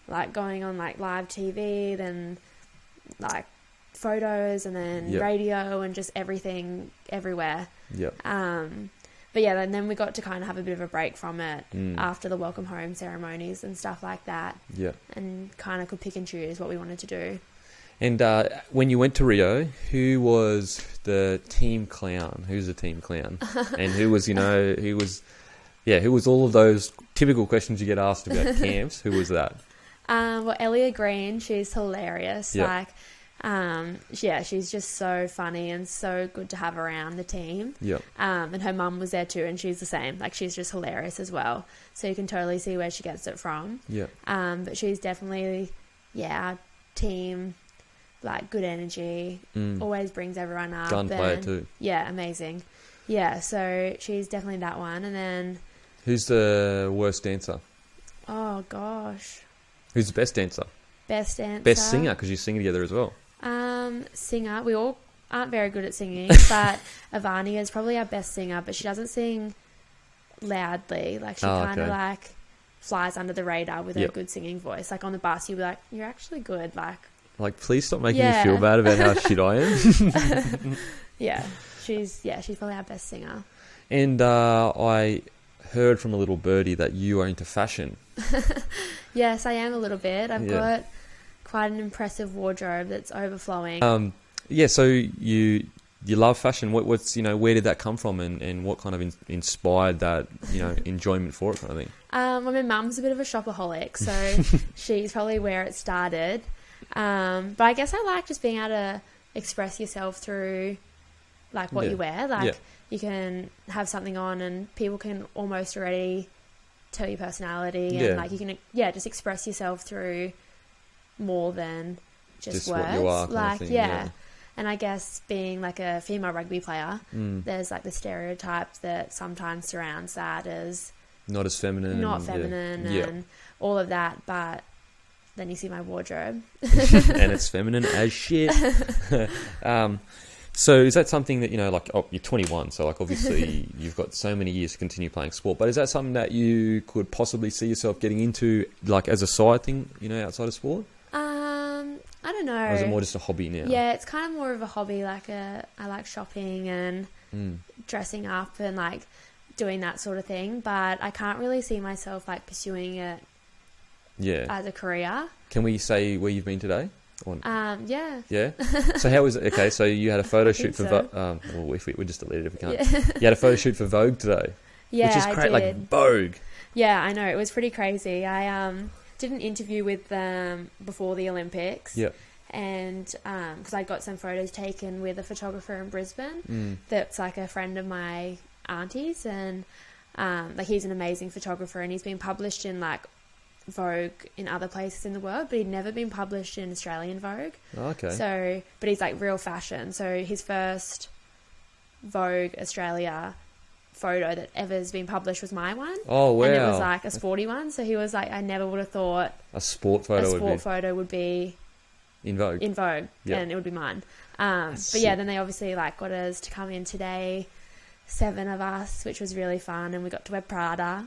like going on like live TV, then like photos, and then radio, and just everything everywhere. But yeah, and then we got to kind of have a bit of a break from it after the welcome home ceremonies and stuff like that. And kind of could pick and choose what we wanted to do. And when you went to Rio, who was the team clown? Who's the team clown? And who was all of those typical questions you get asked about camps? Who was that? Well, Ellia Green, she's hilarious. Like, she's just so funny and so good to have around the team. And her mum was there too, and she's the same. Like, she's just hilarious as well. So you can totally see where she gets it from. But she's definitely, our team, like, good energy, always brings everyone up. Gun player too. Yeah, amazing. Yeah, so she's definitely that one. And then... Who's the worst dancer? Oh, gosh. Who's the best dancer? Best dancer. Best singer, because you sing together as well. Singer. We all aren't very good at singing, but Ivania is probably our best singer, but she doesn't sing loudly. Like, she kind of, like, flies under the radar with her good singing voice. Like, on the bus, you'll be like, you're actually good. Like, please stop making me feel bad about how shit I am. She's probably our best singer. And I heard from a little birdie that you are into fashion. Yes, I am a little bit. I've got quite an impressive wardrobe that's overflowing. So you love fashion. What's where did that come from, and what kind of inspired that enjoyment for it, kind of thing? I mean, Mum's a bit of a shopaholic, so she's probably where it started. But I guess I like just being able to express yourself through like what you wear. Like you can have something on and people can almost already tell your personality, and like you can just express yourself through more than just words. What you are, kind of thing, And I guess being like a female rugby player, there's like the stereotype that sometimes surrounds that as not as feminine, and all of that, but then you see my wardrobe and it's feminine as shit. So is that something that you're 21, so like obviously you've got so many years to continue playing sport, but is that something that you could possibly see yourself getting into, like as a side thing, outside of sport? I don't know. Or is it more just a hobby now? Yeah, it's kind of more of a hobby. Like I like shopping and dressing up and like doing that sort of thing, but I can't really see myself like pursuing it as a career. Can we say where you've been today? Yeah. So how was it? Okay, so you had a photo shoot for if we just delete it if we can't. You had a photo shoot for Vogue today. Yeah, which is I did. Like Vogue. Yeah, I know, it was pretty crazy. I did an interview with them before the Olympics. Yeah. And because I got some photos taken with a photographer in Brisbane that's like a friend of my aunties, and like he's an amazing photographer, and he's been published in like Vogue in other places in the world, but he'd never been published in Australian Vogue. Okay. So, but he's like real fashion. So his first Vogue Australia photo that ever has been published was my one. Oh, wow. And it was like a sporty one. So he was like, I never would have thought a sport photo would be in Vogue. Yep. And it would be mine. But yeah, then they obviously like got us to come in today, 7 of us, which was really fun, and we got to wear Prada.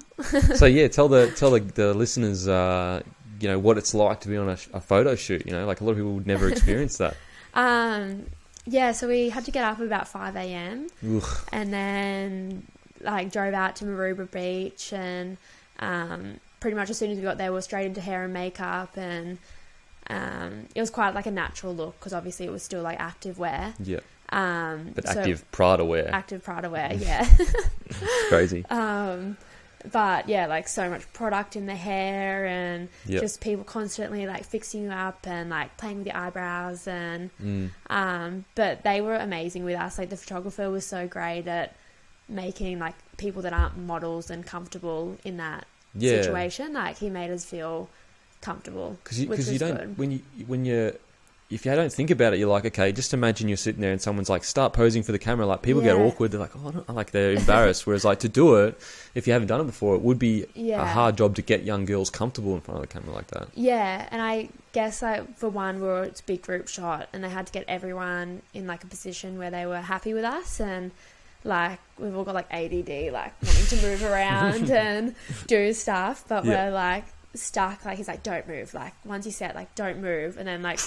So yeah, tell the listeners, you know, what it's like to be on a photo shoot. You know, like a lot of people would never experience that. Yeah, so we had to get up at about 5 a.m. Ugh. and then like drove out to Maroubra Beach, and pretty much as soon as we got there, we were straight into hair and makeup, and it was quite like a natural look because obviously it was still like active wear. Yeah. But so active Prada wear. Active Prada wear, yeah. It's crazy. But yeah, like so much product in the hair, and just people constantly like fixing you up and like playing with your eyebrows, and but they were amazing with us. Like the photographer was so great at making like people that aren't models and comfortable in that situation. Like he made us feel comfortable, because you don't good. If you don't think about it, you're like, okay, just imagine you're sitting there and someone's like, start posing for the camera. Like people get awkward. They're like, oh, like they're embarrassed. Whereas like to do it, if you haven't done it before, it would be a hard job to get young girls comfortable in front of the camera like that. Yeah. And I guess like for one, it's a big group shot, and they had to get everyone in like a position where they were happy with us, and like we've all got like ADD, like wanting to move around and do stuff, but we're like stuck. Like he's like, don't move. Like once you set, like don't move, and then like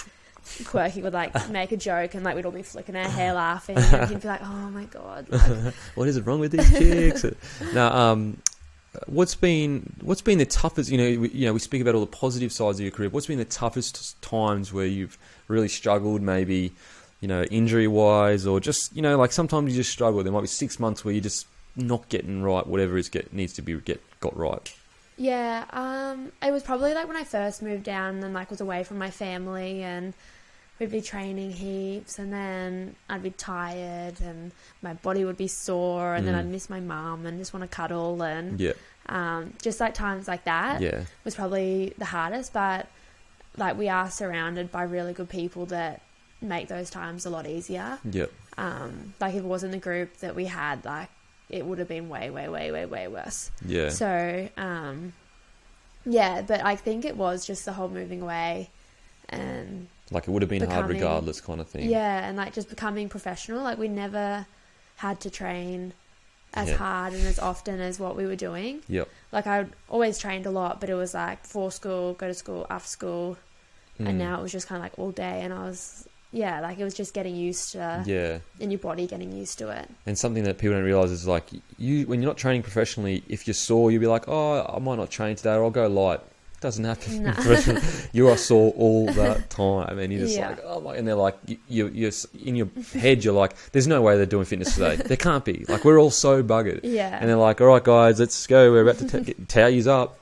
Quirky would like make a joke, and like we'd all be flicking our hair laughing, and he'd be like, oh my god, like, what is it wrong with these chicks? Now what's been the toughest, we speak about all the positive sides of your career, what's been the toughest times where you've really struggled, maybe injury wise, or just like sometimes you just struggle? There might be 6 months where you're just not getting right whatever needs to be got right. Yeah, it was probably like when I first moved down and like was away from my family, and we'd be training heaps, and then I'd be tired and my body would be sore, and then I'd miss my mum and just want to cuddle, and just like times like that was probably the hardest. But like we are surrounded by really good people that make those times a lot easier. Like if it wasn't the group that we had, like it would have been way, way, way, way, way worse. Yeah. So, but I think it was just the whole moving away, and like it would have been hard regardless kind of thing. Yeah, and like just becoming professional. Like we never had to train as hard and as often as what we were doing. Yep. Like I always trained a lot, but it was like before school, go to school, after school, and now it was just kind of like all day, and I was... Yeah, like it was just getting used to and your body getting used to it. And something that people don't realise is like when you're not training professionally, if you're sore, you'll be like, oh, I might not train today, or I'll go light. It doesn't have to be professional. You are sore all the time, and you're just like, oh my, and they're like, you're in your head, you're like, there's no way they're doing fitness today. There can't be. Like we're all so buggered. Yeah. And they're like, all right, guys, let's go. We're about to towel you up.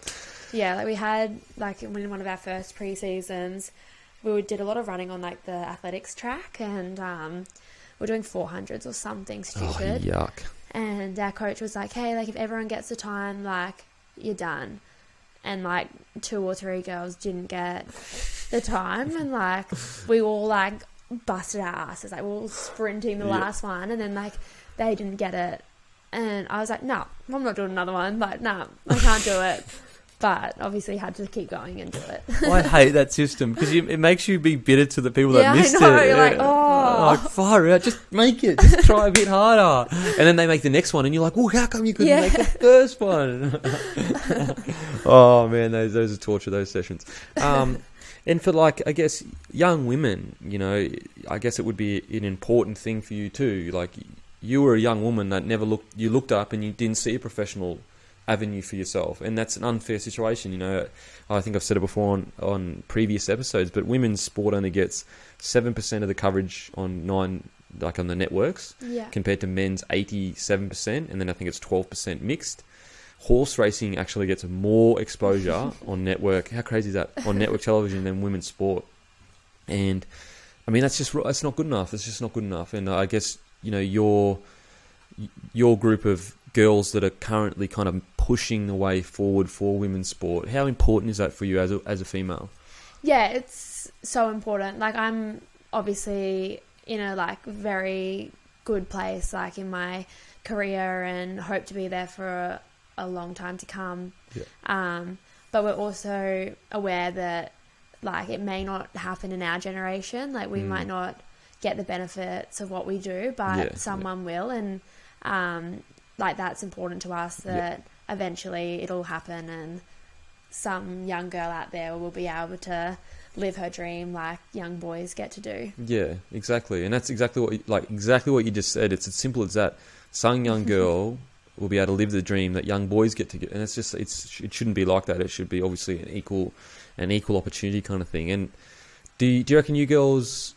Yeah, like we had like in one of our first pre-seasons, we did a lot of running on like the athletics track, and we're doing 400s or something stupid. Oh, yuck. And our coach was like, hey, like if everyone gets the time, like you're done. And like 2 or 3 girls didn't get the time, and like we all like busted our asses. Like we were all sprinting the last one, and then like they didn't get it. And I was like, no, I'm not doing another one. Like, no, I can't do it. But obviously had to keep going and do it. I hate that system because it makes you be bitter to the people that missed it. You're like, oh. Like, fire out, just make it. Just try a bit harder. And then they make the next one and you're like, well, how come you couldn't make the first one? Oh, man, those are torture, those sessions. And for like, I guess, young women, I guess it would be an important thing for you too. Like, you were a young woman that you looked up and you didn't see a professional avenue for yourself, and that's an unfair situation. I think I've said it before on previous episodes, but women's sport only gets 7% of the coverage on the networks, compared to men's 87%, and then I think it's 12% mixed. Horse racing actually gets more exposure on network. How crazy is that? On network television than women's sport. And I mean, that's not good enough. It's just not good enough. And I guess, your group of girls that are currently kind of pushing the way forward for women's sport. How important is that for you as a female? Yeah, it's so important. Like, I'm obviously in a like very good place, like in my career, and hope to be there for a long time to come. Yeah. But we're also aware that like it may not happen in our generation. Like we might not get the benefits of what we do, but someone will, and like that's important to us that eventually it'll happen, and some young girl out there will be able to live her dream like young boys get to do. Yeah, exactly. And that's exactly what you just said. It's as simple as that. Some young girl will be able to live the dream that young boys get to get, and it shouldn't be like that. It should be obviously an equal opportunity kind of thing. And do you reckon you girls,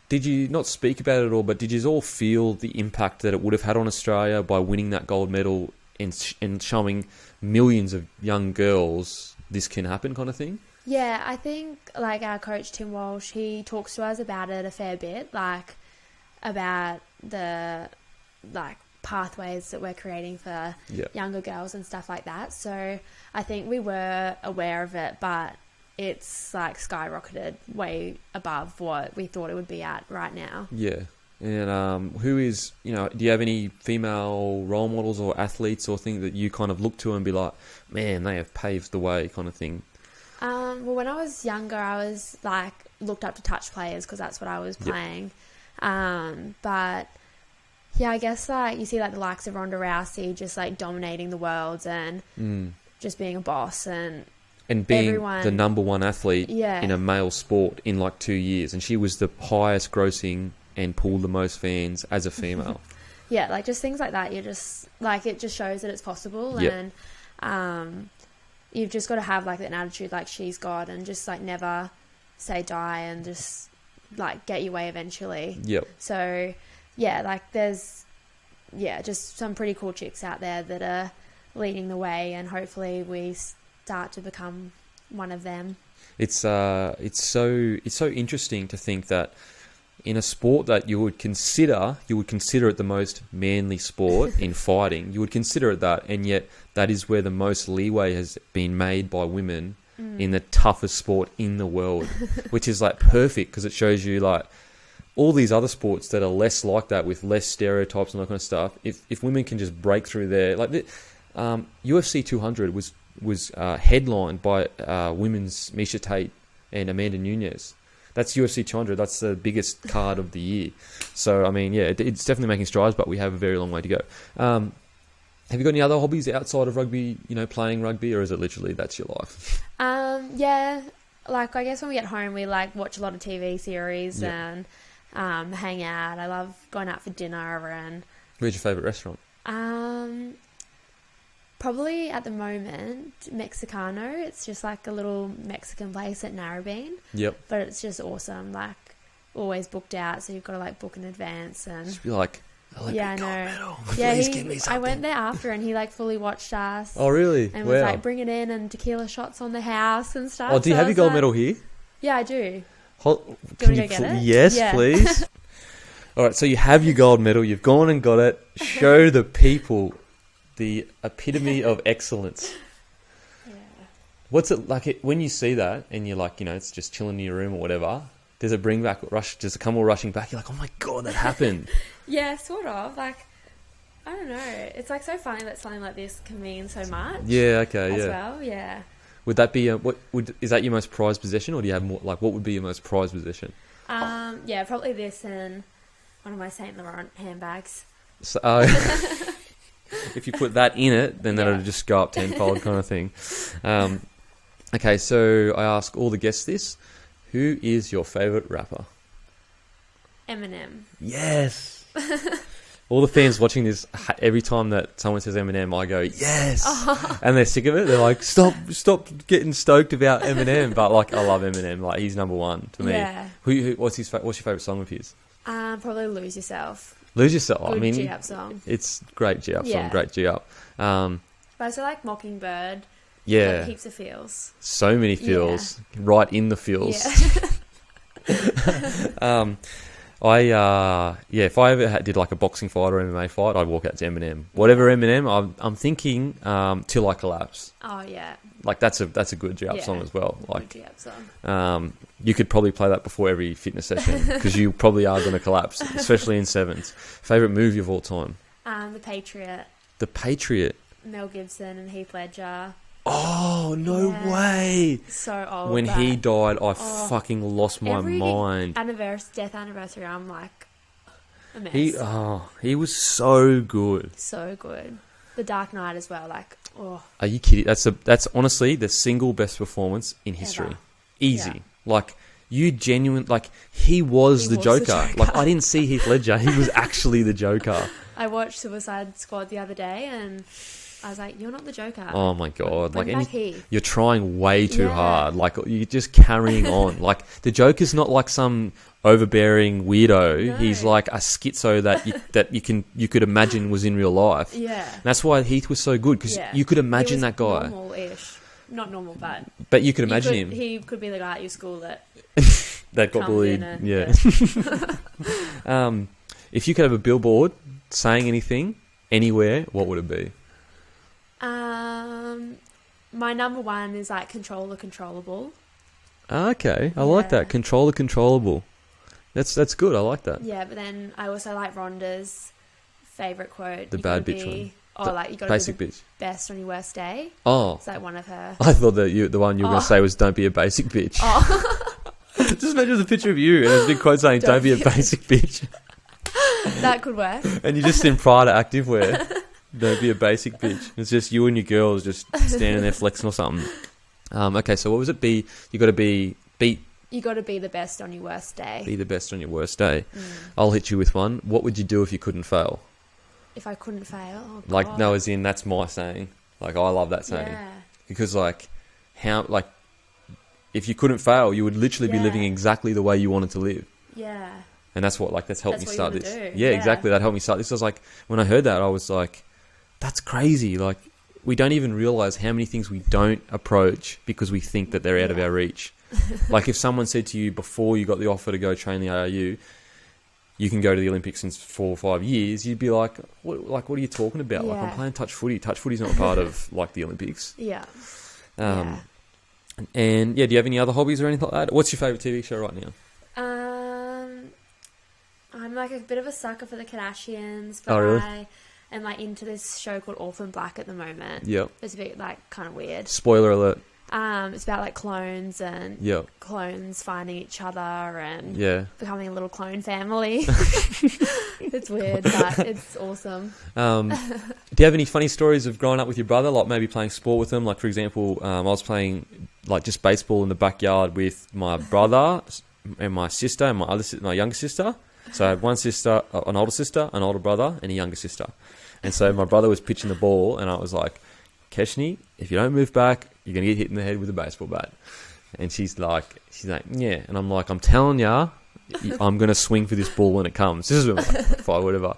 did you not speak about it at all, but did you all feel the impact that it would have had on Australia by winning that gold medal and showing millions of young girls this can happen kind of thing? Yeah, I think like our coach Tim Walsh, he talks to us about it a fair bit, like about the like pathways that we're creating for younger girls and stuff like that. So I think we were aware of it, but it's like skyrocketed way above what we thought it would be at right now. Yeah. And who is, do you have any female role models or athletes or things that you kind of look to and be like, man, they have paved the way kind of thing? Well, when I was younger, I was like looked up to touch players because that's what I was playing. But yeah, I guess like you see like the likes of Ronda Rousey just like dominating the world and just being a boss and being the number one athlete in a male sport in like 2 years, and she was the highest grossing and pulled the most fans as a female. Yeah, like just things like that. You just like it just shows that it's possible, and you've just got to have like an attitude like she's got, and just like never say die, and just like get your way eventually. Yep. So yeah, like there's just some pretty cool chicks out there that are leading the way, and hopefully we start to become one of them. It's so interesting to think that in a sport that you would consider it the most manly sport in fighting, you would consider it that, and yet that is where the most leeway has been made by women in the toughest sport in the world, which is like perfect because it shows you like all these other sports that are less like that with less stereotypes and that kind of stuff. If women can just break through there, like UFC 200 was headlined by women's Miesha Tate and Amanda Nunes. That's UFC 200. That's the biggest card of the year. So, I mean, yeah, it's definitely making strides, but we have a very long way to go. Have you got any other hobbies outside of rugby, playing rugby, or is it literally that's your life? Yeah, like I guess when we get home, we like watch a lot of TV series and hang out. I love going out for dinner. And where's your favourite restaurant? Probably at the moment, Mexicano. It's just like a little Mexican place at Narrabeen. Yep. But it's just awesome. Like, always booked out, so you've got to like book in advance. And just be like, Olympic gold medal. Please give me something. I went there after, and he like fully watched us. Oh, really? And was like bringing in and tequila shots on the house and stuff. Oh, do you have your gold medal here? Yeah, I do. Do you want to go get it? Yes, please. All right, so you have your gold medal. You've gone and got it. Show the people the epitome of excellence. Yeah. What's it like when you see that and you're like, it's just chilling in your room or whatever? Does it does it come all rushing back? You're like, oh my God, that happened. Yeah, sort of. Like, I don't know. It's like so funny that something like this can mean so much. Yeah, okay, as well, yeah. Would that be is that your most prized possession, or do you have more, like, what would be your most prized possession? Yeah, probably this and one of my Saint Laurent handbags. So, if you put that in it, then that'll just go up tenfold kind of thing. Okay, so I ask all the guests this. Who is your favourite rapper? Eminem. Yes. All the fans watching this, every time that someone says Eminem, I go, yes. Oh. And they're sick of it. They're like, stop getting stoked about Eminem. But like, I love Eminem. Like, he's number one to me. Yeah. What's your favourite song of his? Probably Lose Yourself. Lose Yourself. Good G-Up song. It's great G-Up song. Great G-Up. But I also like Mockingbird. Yeah. Like heaps of feels. So many feels. Yeah. Right in the feels. Yeah. If I ever did like a boxing fight or MMA fight, I'd walk out to Eminem. Whatever Eminem, I'm thinking Till I Collapse. Oh yeah. Like that's a good G-Up song as well. Like good G-Up song. you could probably play that before every fitness session because you probably are going to collapse, especially in sevens. Favorite movie of all time? The Patriot. The Patriot. Mel Gibson and Heath Ledger. Oh, no way. So old. When he died, I fucking lost my mind. Death anniversary, I'm like a mess. He was so good. So good. The Dark Knight as well, like, oh. Are you kidding? That's honestly the single best performance in history. Ever. Easy. Yeah. Like, he was the Joker. Like, I didn't see Heath Ledger. He was actually the Joker. I watched Suicide Squad the other day and I was like, you're not the Joker. Oh my God. You're trying way too hard. Like, you're just carrying on. Like, the Joker's not like some overbearing weirdo. No. He's like a schizo that you could imagine was in real life. Yeah. And that's why Heath was so good, because you could imagine that guy. Normal-ish. Not normal, but you could imagine him. He could be the guy at your school that got bullied. If you could have a billboard saying anything, anywhere, what would it be? My number one is like control the controllable. Okay, I like that. Control the controllable. That's good. I like that. Yeah, but then I also like Rhonda's favourite quote. The bad bitch one. You got to basic be the bitch. Best on your worst day. Oh, it's like one of her. I thought that the one you were going to say was "Don't be a basic bitch." Oh. Just imagine the picture of you and there's a big quote saying "Don't be a basic bitch." That could work. And you're just in Prada activewear. Don't be a basic bitch. It's just you and your girls just standing there flexing or something. Okay, so what was it? You got to be the best on your worst day. Be the best on your worst day. I'll hit you with one. What would you do if you couldn't fail? If I couldn't fail? Oh, God. Like, no, as in, that's my saying. Like, I love that saying. Yeah. Because, if you couldn't fail, you would literally be living exactly the way you wanted to live. Yeah. And that's that's helped me start this. Yeah, exactly. That helped me start this. I was like, when I heard that, I was like, that's crazy. Like, we don't even realize how many things we don't approach because we think that they're out of our reach. Like, if someone said to you before you got the offer to go train the ARU, you can go to the Olympics in 4 or 5 years, you'd be like, what are you talking about? Like, I'm playing touch footy. Touch footy's not part of, like, the Olympics. Yeah. And, do you have any other hobbies or anything like that? What's your favourite TV show right now? I'm, like, a bit of a sucker for the Kardashians, but I am, like, into this show called Orphan Black at the moment. Yep. It's a bit, like, kind of weird. Spoiler alert. It's about, like, clones and clones finding each other and becoming a little clone family. It's weird, but it's awesome. Do you have any funny stories of growing up with your brother, like maybe playing sport with him? Like, for example, I was playing, like, just baseball in the backyard with my brother and my sister and my younger sister. So I had one sister, an older sister, an older brother, and a younger sister. And so my brother was pitching the ball, and I was like, Keshni, if you don't move back, you're going to get hit in the head with a baseball bat. And she's like, yeah. And I'm like, I'm telling ya, I'm going to swing for this ball when it comes. This is when I'm like 5, whatever.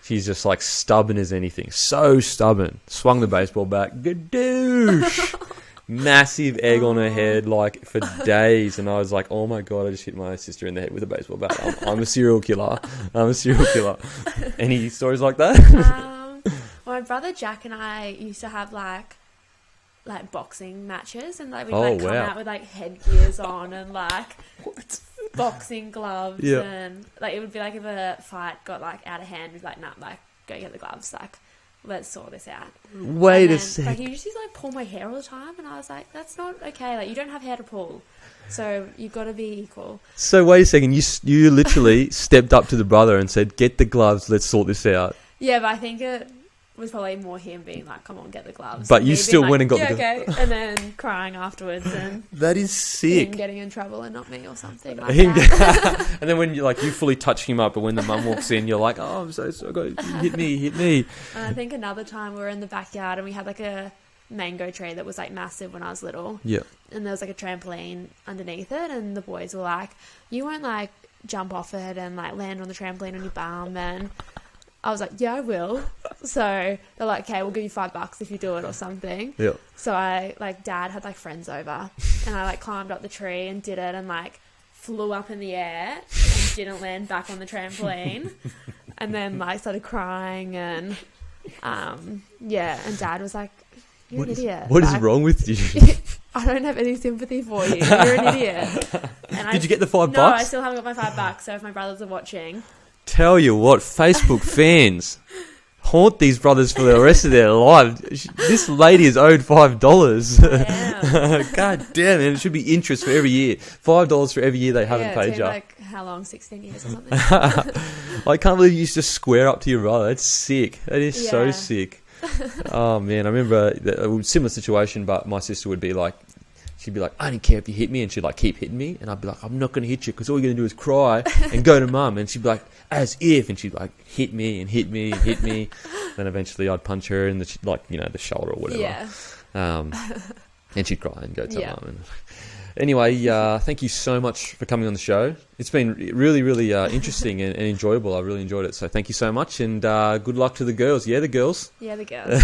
She's just like stubborn as anything. So stubborn. Swung the baseball bat. Gadoosh! Massive egg on her head, like, for days. And I was like, oh my God, I just hit my sister in the head with a baseball bat. I'm a serial killer. Any stories like that? My brother Jack and I used to have like boxing matches, and like we'd come out with like headgears on and like boxing gloves, and like it would be like if a fight got like out of hand, we'd be like, nah, like go get the gloves, like let's sort this out. Wait a second. Like he used to like pull my hair all the time, and I was like, that's not okay. Like you don't have hair to pull, so you've got to be equal. So wait a second, you literally stepped up to the brother and said, get the gloves, let's sort this out. Yeah, but I think it was probably more him being like, come on, get the gloves. But you still went and got the gloves. Okay. And then crying afterwards and that is sick. Him getting in trouble and not me or something like that. And then when you fully touch him up, but when the mum walks in, you're like, oh, I'm so sorry, hit me. And I think another time we were in the backyard and we had like a mango tree that was like massive when I was little. Yeah. And there was like a trampoline underneath it, and the boys were like, you won't like jump off it and like land on the trampoline on your bum. And I was like, yeah, I will. So they're like, okay, we'll give you $5 if you do it or something. Yeah. So Dad had like friends over, and I like climbed up the tree and did it, and like flew up in the air and didn't land back on the trampoline. And then like started crying and and Dad was like, "You're an idiot. What is like, wrong with you?" I don't have any sympathy for you. You're an idiot. And Did you get the $5? No, I still haven't got my $5. So if my brothers are watching, Tell you what, Facebook fans, haunt these brothers for the rest of their lives. This lady is owed $5. God damn it! It should be interest for every year. $5 for every year they haven't paid you. Like how long? 16 years or something. I can't believe you used to square up to your brother. That's sick. That is so sick. Oh man, I remember a similar situation, but my sister would be like, she'd be like, "I don't care if you hit me," and she'd like keep hitting me, and I'd be like, "I'm not going to hit you because all you're going to do is cry and go to mum," and she'd be like, "As if," and she'd like hit me and hit me and hit me. Then eventually I'd punch her in the the shoulder or whatever. Yeah. And she'd cry and go to mum. And anyway, thank you so much for coming on the show. It's been really, really interesting and enjoyable. I really enjoyed it. So thank you so much, and good luck to the girls. Yeah, the girls. Yeah, the girls.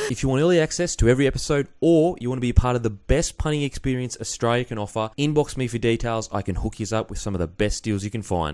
If you want early access to every episode, or you want to be a part of the best punting experience Australia can offer, inbox me for details. I can hook you up with some of the best deals you can find.